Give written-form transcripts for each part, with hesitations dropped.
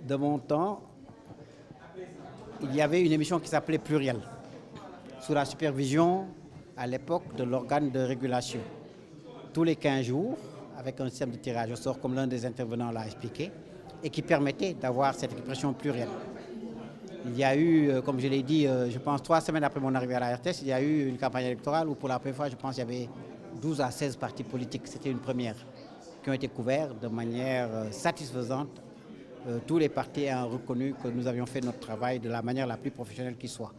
de mon temps, il y avait une émission qui s'appelait Pluriel, sous la supervision, à l'époque, de l'organe de régulation. Tous les 15 jours, avec un système de tirage au sort, comme l'un des intervenants l'a expliqué, et qui permettait d'avoir cette expression plurielle. Il y a eu, comme je l'ai dit, je pense 3 semaines après mon arrivée à la RTS, il y a eu une campagne électorale où pour la première fois, je pense, il y avait 12 à 16 partis politiques. C'était une première, qui ont été couverts de manière satisfaisante. Tous les partis ont reconnu que nous avions fait notre travail de la manière la plus professionnelle qui soit.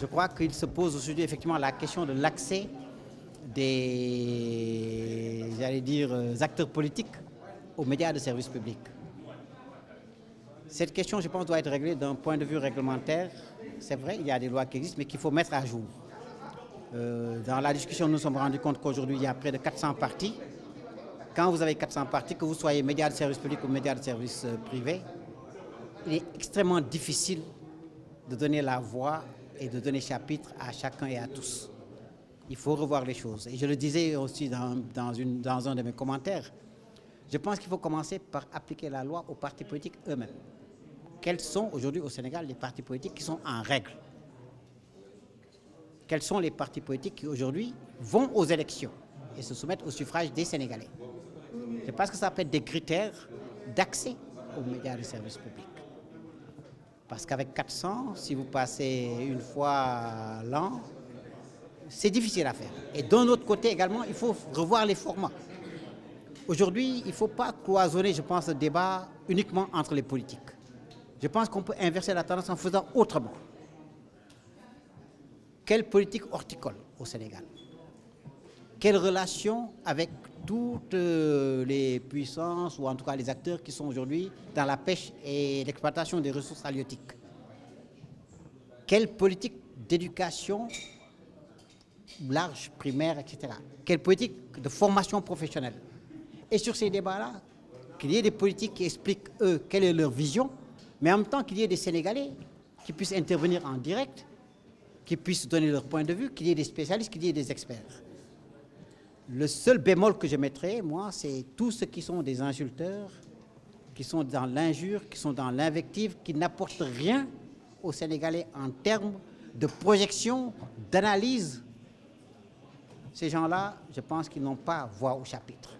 Je crois qu'il se pose aujourd'hui effectivement la question de l'accès des, j'allais dire, acteurs politiques aux médias de service public. Cette question, je pense, doit être réglée d'un point de vue réglementaire. C'est vrai, il y a des lois qui existent, mais qu'il faut mettre à jour. Dans la discussion, nous nous sommes rendus compte qu'aujourd'hui, il y a près de 400 partis. Quand vous avez 400 partis, que vous soyez médias de service public ou médias de service privé, il est extrêmement difficile de donner la voix et de donner chapitre à chacun et à tous. Il faut revoir les choses. Et je le disais aussi dans un de mes commentaires, je pense qu'il faut commencer par appliquer la loi aux partis politiques eux-mêmes. Quels sont aujourd'hui au Sénégal les partis politiques qui sont en règle? Quels sont les partis politiques qui aujourd'hui vont aux élections et se soumettent au suffrage des Sénégalais? Je pense que ça peut être des critères d'accès aux médias de service public. Parce qu'avec 400, si vous passez une fois l'an, c'est difficile à faire. Et d'un autre côté également, il faut revoir les formats. Aujourd'hui, il ne faut pas cloisonner, je pense, le débat uniquement entre les politiques. Je pense qu'on peut inverser la tendance en faisant autrement. Quelle politique horticole au Sénégal? Quelle relation avec toutes les puissances, ou en tout cas les acteurs qui sont aujourd'hui dans la pêche et l'exploitation des ressources halieutiques? Quelle politique d'éducation large, primaire, etc. Quelle politique de formation professionnelle? Et sur ces débats-là, qu'il y ait des politiques qui expliquent, eux, quelle est leur vision, mais en même temps qu'il y ait des Sénégalais qui puissent intervenir en direct, qui puissent donner leur point de vue, qu'il y ait des spécialistes, qu'il y ait des experts. Le seul bémol que je mettrais, moi, c'est tous ceux qui sont des insulteurs, qui sont dans l'injure, qui sont dans l'invective, qui n'apportent rien aux Sénégalais en termes de projection, d'analyse. Ces gens-là, je pense qu'ils n'ont pas voix au chapitre.